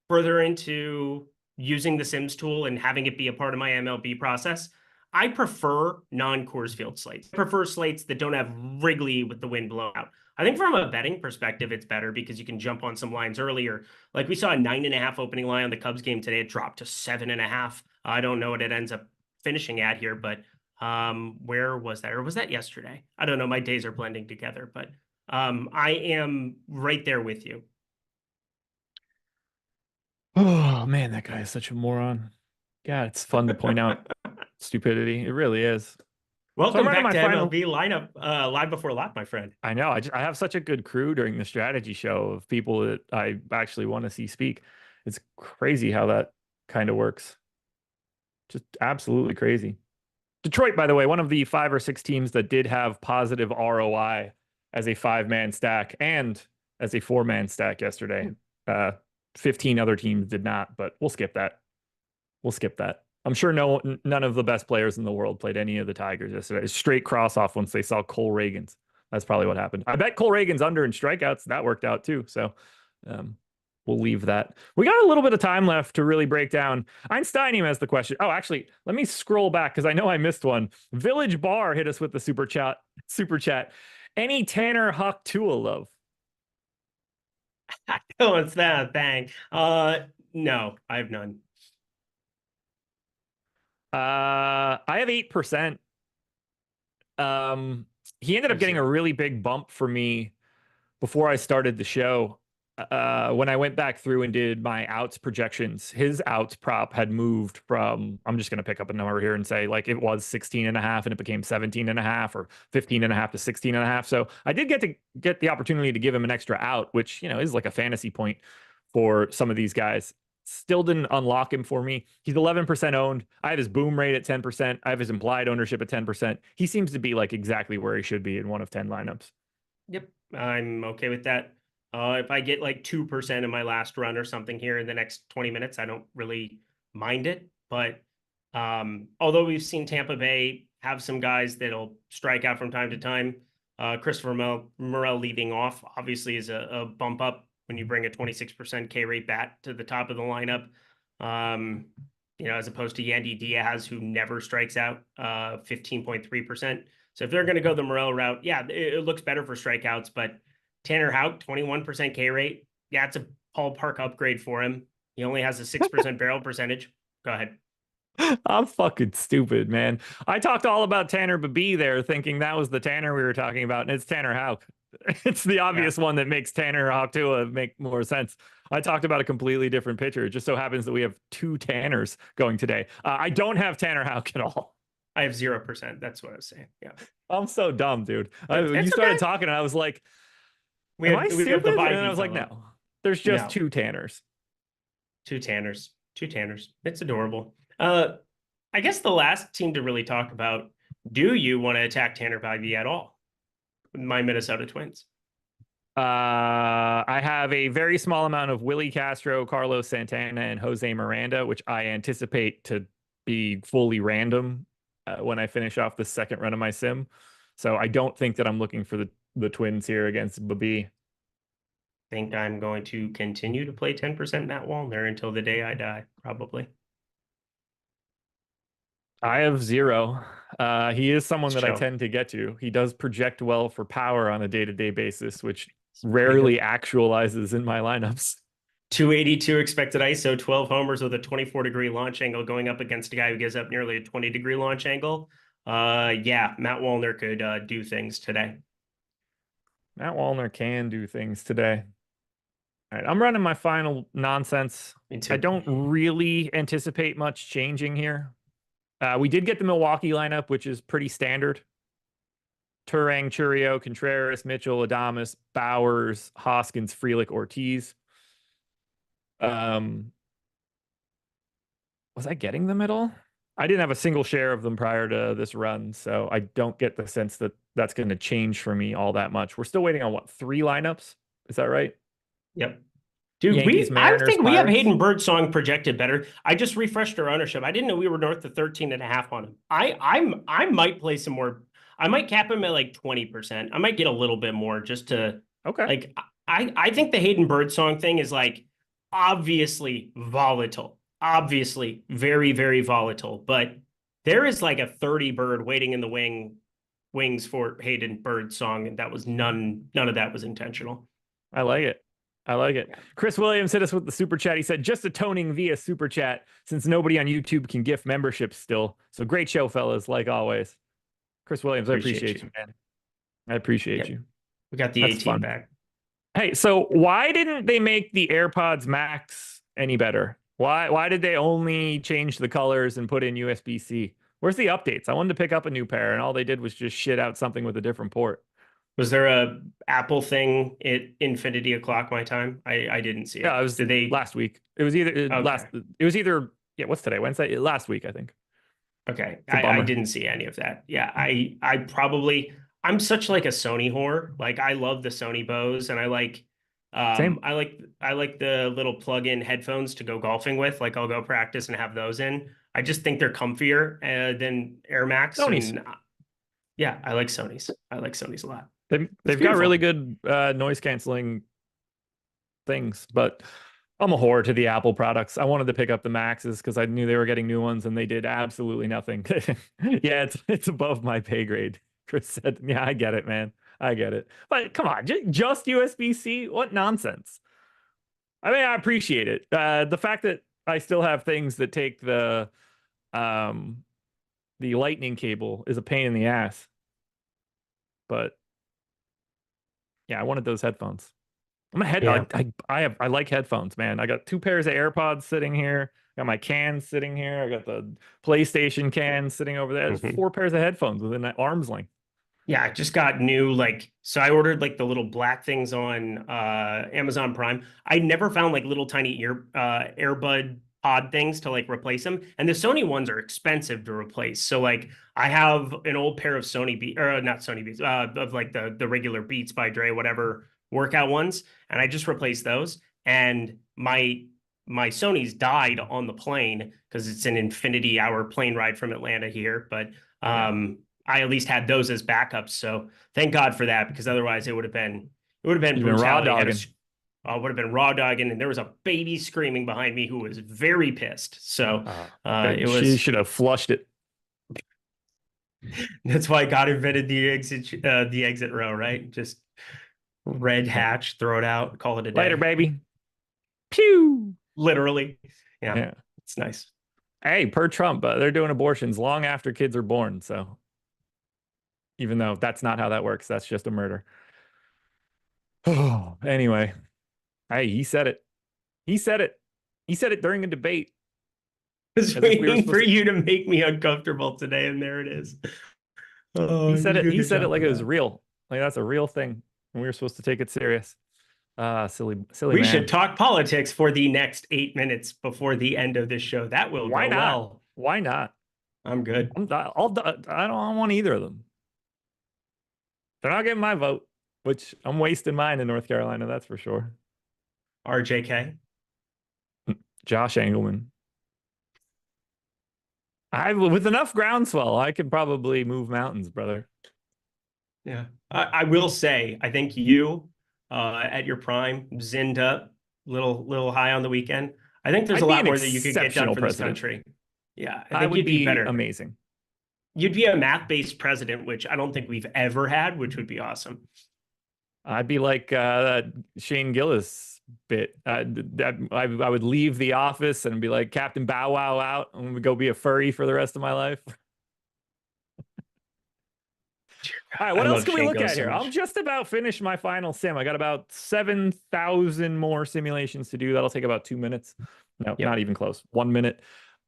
further into using the Sims tool and having it be a part of my MLB process, I prefer non-Coors Field slates. I prefer slates that don't have Wrigley with the wind blowing out. I think from a betting perspective, it's better because you can jump on some lines earlier. Like we saw a 9.5 opening line on the Cubs game today. It dropped to 7.5. I don't know what it ends up finishing at here, but where was that? Or was that yesterday? I don't know. My days are blending together, but I am right there with you. Oh man, that guy is such a moron. Yeah, it's fun to point out stupidity. It really is. Welcome I'm back to final... MLB lineup live before lock, my friend. I know. I have such a good crew during the strategy show of people that I actually want to see speak. It's crazy how that kind of works. Just absolutely crazy. Detroit, by the way, one of the 5 or 6 teams that did have positive ROI as a 5-man stack and as a 4-man stack yesterday. 15 other teams did not, but we'll skip that. We'll skip that. I'm sure none of the best players in the world played any of the Tigers yesterday. Straight cross off once they saw Cole Reagans. That's probably what happened. I bet Cole Reagans under in strikeouts. That worked out too. So we'll leave that. We got a little bit of time left to really break down. Einsteinium has the question. Oh, actually, let me scroll back because I know I missed one. Village Bar hit us with the super chat. Any Tanner Hawk Tua love? Oh, it's that thing. No, I have none. I have 8%. He ended up getting a really big bump for me before I started the show. When I went back through and did my outs projections, his outs prop had moved from, I'm just going to pick up a number here and say like it was 16.5 and it became 17.5 or 15.5 to 16.5. So I did get the opportunity to give him an extra out, which, you know, is like a fantasy point for some of these guys. Still didn't unlock him for me. He's 11% owned. I have his boom rate at 10%. I have his implied ownership at 10%. He seems to be like exactly where he should be in one of 10 lineups. Yep, I'm okay with that. If I get like 2% in my last run or something here in the next 20 minutes, I don't really mind it. But although we've seen Tampa Bay have some guys that'll strike out from time to time, Christopher Morel leading off obviously is a bump up when you bring a 26% K rate bat to the top of the lineup. You know, as opposed to Yandy Diaz, who never strikes out, 15.3%. So if they're going to go the Morel route, yeah, it looks better for strikeouts, but Tanner Houck, 21% K rate. Yeah, it's a ballpark upgrade for him. He only has a 6% barrel percentage. Go ahead. I'm fucking stupid, man. I talked all about Tanner Babi there, thinking that was the Tanner we were talking about, and it's Tanner Houck. It's the obvious one that makes Tanner Houck Tua make more sense. I talked about a completely different pitcher. It just so happens that we have 2 Tanners going today. I don't have Tanner Houck at all. I have 0%. That's what I was saying. Yeah. I'm so dumb, dude. You started talking, and I was like, am I stupid? And I was like, no. There's just 2 Tanners. 2 Tanners. 2 Tanners. It's adorable. I guess the last team to really talk about, do you want to attack Tanner Babi at all? My Minnesota Twins. I have a very small amount of Willie Castro, Carlos Santana, and Jose Miranda, which I anticipate to be fully random when I finish off the second run of my sim. So I don't think that I'm looking for the Twins here against Babi. I think I'm going to continue to play 10% Matt Wallner until the day I die, probably. I have 0. He is someone that I tend to get to. He does project well for power on a day-to-day basis, which rarely actualizes in my lineups. 282 expected ISO, 12 homers with a 24-degree launch angle going up against a guy who gives up nearly a 20-degree launch angle. Yeah, Matt Wallner could do things today. Matt Wallner can do things today. All right, I'm running my final nonsense. Me I too. don't really anticipate much changing here. We did get the Milwaukee lineup, which is pretty standard. Turang, Churio, Contreras, Mitchell, Adames, Bowers, Hoskins, Frelick, Ortiz. Was I getting them at all? I didn't have a single share of them prior to this run, so I don't get the sense that that's going to change for me all that much. We're still waiting on what, 3 lineups? Is that right? Yep. Dude, Yankees, I Mariners, think we have Pirates. Hayden Birdsong projected better. I just refreshed our ownership. I didn't know we were north of 13.5 on him. I might play some more. I might cap him at like 20%. I might get a little bit more just to Okay. like I think the Hayden Birdsong thing is like obviously volatile. Obviously very, very volatile. But there is like a 30 bird waiting in the wings for Hayden Birdsong, and that was none of that was intentional. I like it. I like it. Chris Williams hit us with the super chat. He said, just atoning via super chat since nobody on YouTube can gift memberships still. So great show, fellas, like always. Chris Williams, I appreciate you, man. I appreciate you. We got the That's 18 fun. back. Hey, so why didn't they make the AirPods Max any better? Why did they only change the colors and put in USB-C? Where's the updates? I wanted to pick up a new pair, and all they did was just shit out something with a different port. Was there a Apple thing at infinity o'clock my time? I didn't see it. Yeah, it was last week. It was either yeah, what's today? Wednesday? Last week, I think. Okay. I didn't see any of that. Yeah, I'm such like a Sony whore. Like I love the Sony Bose, and I like I like the little plug-in headphones to go golfing with. Like I'll go practice and have those in. I just think they're comfier than Air Max. Sony's. Yeah, I like Sony's. I like Sony's a lot. They've got really good noise canceling things, but I'm a whore to the Apple products. I wanted to pick up the Maxes because I knew they were getting new ones, and they did absolutely nothing. Yeah, it's above my pay grade. Chris said, "Yeah, I get it, man. I get it." But come on, just USB-C? What nonsense! I mean, I appreciate it. The fact that I still have things that take the lightning cable is a pain in the ass. But yeah, I wanted those headphones. I'm a head. Yeah. I like headphones, man. I got 2 pairs of AirPods sitting here. I got my cans sitting here. I got the PlayStation cans sitting over there. There's 4 pairs of headphones within that arm's length. Yeah, I just got new so I ordered like the little black things on Amazon Prime. I never found like little tiny earbud pod things to like replace them. And the Sony ones are expensive to replace. So like I have an old pair of Sony Beats, or not Sony Beats, of like the regular Beats by Dre, whatever workout ones, and I just replaced those. And my Sony's died on the plane because it's an infinity hour plane ride from Atlanta here. But I at least had those as backups. So thank God for that, because otherwise it would have been raw dogging. Would have been raw dogging, and there was a baby screaming behind me who was very pissed. So she should have flushed it. That's why God invented the exit row, right? Just red hatch, throw it out, call it a day. Later, baby. Pew. Literally. Yeah. It's nice. Hey, per Trump, they're doing abortions long after kids are born. So even though that's not how that works, that's just a murder. Oh, anyway. Hey, he said it. He said it. He said it during a debate. I was waiting for you to make me uncomfortable today, and there it is. Oh, he said it. He said it like it was real. Like that's a real thing, and we were supposed to take it serious. Silly. We should talk politics for the next 8 minutes before the end of this show. That will Why go not? well. Why not? I'm good. I don't want either of them. They're not getting my vote, which I'm wasting mine in North Carolina. That's for sure. RJK. Josh Engelman. With enough groundswell, I could probably move mountains, brother. Yeah, I will say, I think you at your prime, zinned up, little high on the weekend. I think there's a lot more that you could get done for this country. Yeah, I think you'd be better. Amazing. You'd be a math-based president, which I don't think we've ever had, which would be awesome. I'd be like Shane Gillis bit. I would leave the office and be like Captain Bow Wow out and go be a furry for the rest of my life. All right, I what else love can we look Shingo at so here? I'm much. just about finished my final sim. I got about 7,000 more simulations to do. That'll take about 2 minutes. No, not Yep. even close. 1 minute.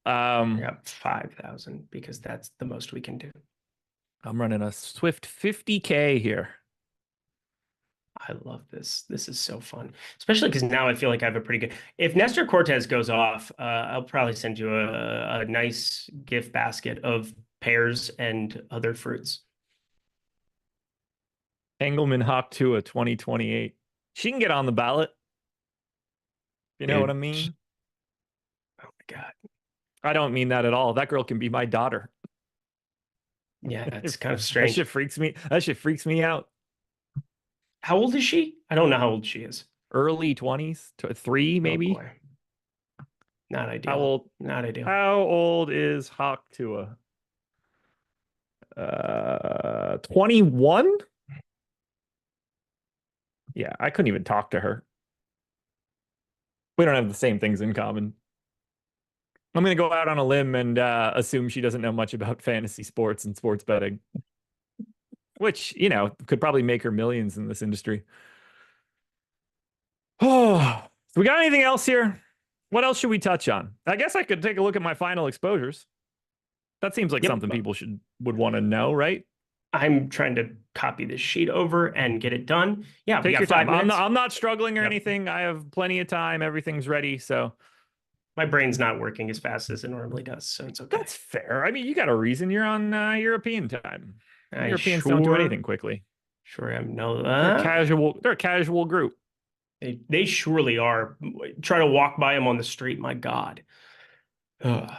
Yep. 5,000 because that's the most we can do. I'm running a Swift 50K here. I love this. This is so fun, especially because now I feel like I have a pretty good. If Nestor Cortez goes off, I'll probably send you a nice gift basket of pears and other fruits. Engelman Hawk to a 2028. She can get on the ballot. You know what I Dude, mean? oh my God. I don't mean that at all. That girl can be my daughter. Yeah, it's kind of That strange. shit freaks me. That shit freaks me out. How old is she? I don't know how old she is. Early 20s to 3, Oh maybe. boy. Not How ideal. old? Not ideal. How old is Hawk Tua? 21? Yeah, I couldn't even talk to her. We don't have the same things in common. I'm going to go out on a limb and assume she doesn't know much about fantasy sports and sports betting, which, you know, could probably make her millions in this industry. Oh, so we got anything else here? What else should we touch on? I guess I could take a look at my final exposures. That seems like Yep. something people would want to know, right? I'm trying to copy this sheet over and get it done. Yeah, we Take got your 5 time. minutes. I'm not struggling or Yep. anything. I have plenty of time. Everything's ready. So My brain's not working as fast as it normally does, so it's okay. that's fair. I mean, you got a reason you're on European time. I Europeans don't do anything quickly. Sure am. No, They're a casual group. they surely are. Try to walk by them on the street. My God. Ugh.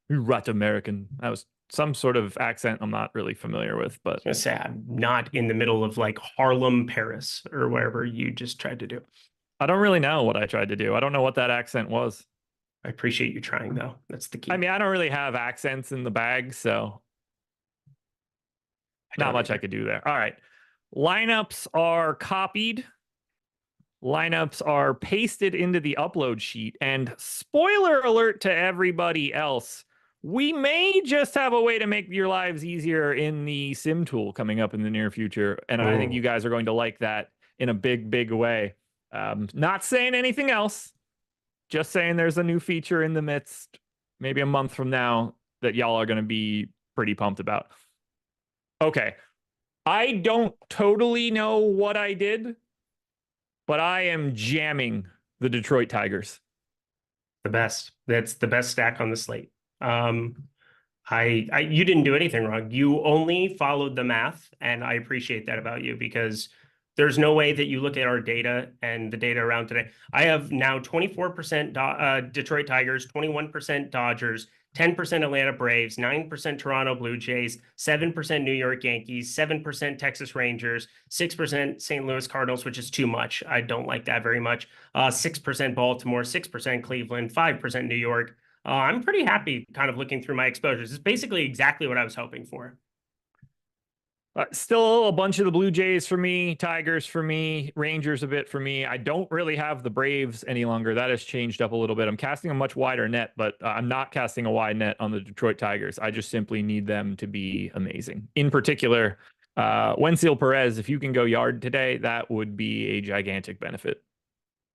You rut American. That was some sort of accent I'm not really familiar with, but I was gonna say I'm not in the middle of like Harlem, Paris, or wherever you just tried to do. I don't really know what I tried to do. I don't know what that accent was. I appreciate you trying, though. That's the key. I mean, I don't really have accents in the bag, so not much I could do there. All right. Lineups are copied. Lineups are pasted into the upload sheet. And spoiler alert to everybody else, we may just have a way to make your lives easier in the sim tool coming up in the near future. And I think you guys are going to like that in a big, big way. Not saying anything else, just saying there's a new feature in the midst, maybe a month from now, that y'all are going to be pretty pumped about. Okay. I don't totally know what I did, but I am jamming the Detroit Tigers. The best. That's the best stack on the slate. You didn't do anything wrong. You only followed the math, and I appreciate that about you because there's no way that you look at our data and the data around today. I have now 24% Detroit Tigers, 21% Dodgers, 10% Atlanta Braves, 9% Toronto Blue Jays, 7% New York Yankees, 7% Texas Rangers, 6% St. Louis Cardinals, which is too much. I don't like that very much. 6% Baltimore, 6% Cleveland, 5% New York. I'm pretty happy kind of looking through my exposures. It's basically exactly what I was hoping for. Still a bunch of the Blue Jays for me, Tigers for me, Rangers a bit for me. I don't really have the Braves any longer. That has changed up a little bit. I'm casting a much wider net, but I'm not casting a wide net on the Detroit Tigers. I just simply need them to be amazing. In particular, Wenzel Perez, if you can go yard today, that would be a gigantic benefit.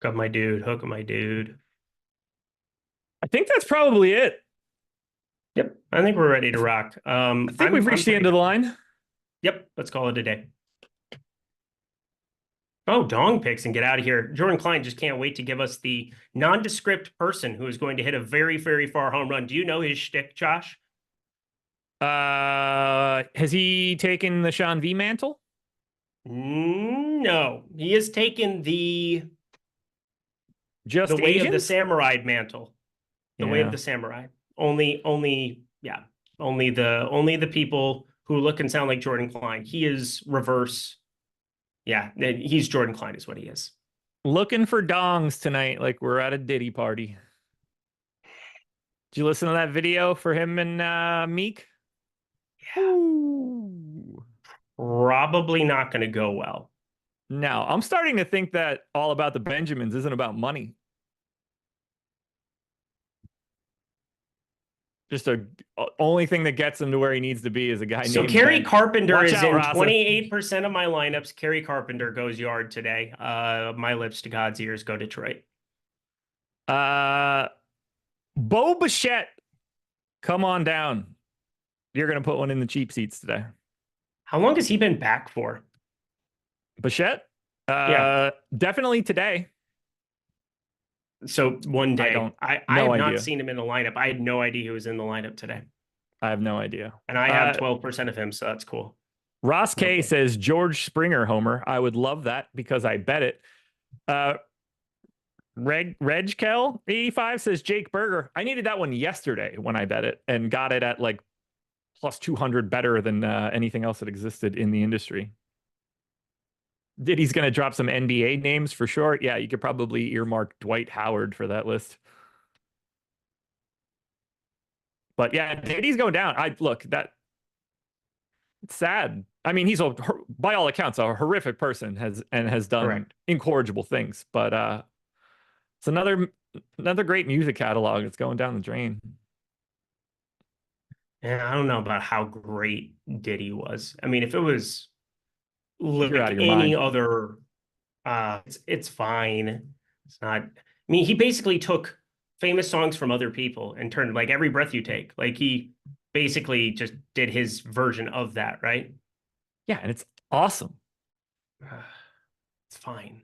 Hook up my dude. Hook up my dude. I think that's probably it. Yep. I think we're ready to rock. I think we've reached the end of the line. Yep, let's call it a day. Oh, dong picks and get out of here. Jordan Klein just can't wait to give us the nondescript person who is going to hit a very, very far home run. Do you know his shtick, Josh? Has he taken the Sean V mantle? No, he has taken the way of the samurai mantle. The way of the samurai. Only the people who look and sound like Jordan Klein. He is reverse. Yeah, he's Jordan Klein is what he is. Looking for dongs tonight like we're at a Diddy party. Did you listen to that video for him and Meek? Yeah. Ooh. Probably not going to go well. No, I'm starting to think that All About the Benjamins isn't about money. just a only thing that gets him to where he needs to be is a guy So named Kerry Ben. Carpenter Watch is out, in Rasa. 28% of my lineups. Kerry Carpenter goes yard today. My lips to God's ears go Detroit. Bo Bichette, come on down. You're going to put one in the cheap seats today. How long has he been back for? Bichette? Yeah. Definitely today. So one day. I have idea. not seen him in the lineup. I had no idea he was in the lineup today. I have no idea. And I have 12% of him, so that's cool. Ross K says George Springer homer. I would love that because I bet it. Regkel 85 says Jake Berger. I needed that one yesterday when I bet it and got it at like plus 200 better than anything else that existed in the industry. Diddy's going to drop some NBA names for sure. Yeah, you could probably earmark Dwight Howard for that list. But yeah, Diddy's going down. It's sad. I mean, he's by all accounts a horrific person, has done Correct. incorrigible things. But it's another great music catalog that's going down the drain. And I don't know about how great Diddy was. I mean, if it was like any other, it's fine. It's not. I mean, he basically took famous songs from other people and turned like Every Breath You Take. Like he basically just did his version of that, right? Yeah, and it's awesome. It's fine.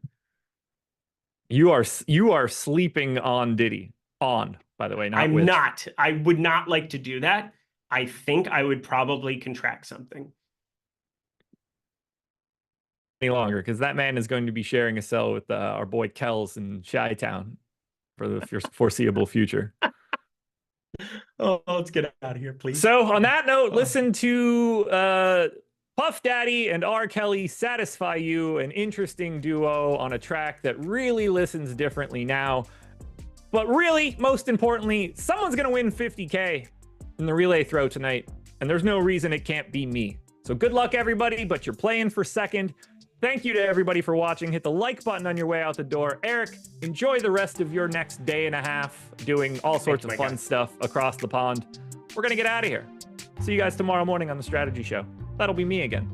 You are sleeping on Diddy. On, by the way. I'm not. I would not like to do that. I think I would probably contract something. Any longer, because that man is going to be sharing a cell with our boy Kells in Chi-Town for the foreseeable future. Oh, let's get out of here, please. So on that note, listen to Puff Daddy and R. Kelly Satisfy You, an interesting duo on a track that really listens differently now. But really, most importantly, someone's going to win $50K in the relay throw tonight, and there's no reason it can't be me. So good luck, everybody, but you're playing for second. Thank you to everybody for watching. Hit the like button on your way out the door. Eric, enjoy the rest of your next day and a half doing all sorts of fun stuff across the pond. We're going to get out of here. See you guys tomorrow morning on The Strategy Show. That'll be me again.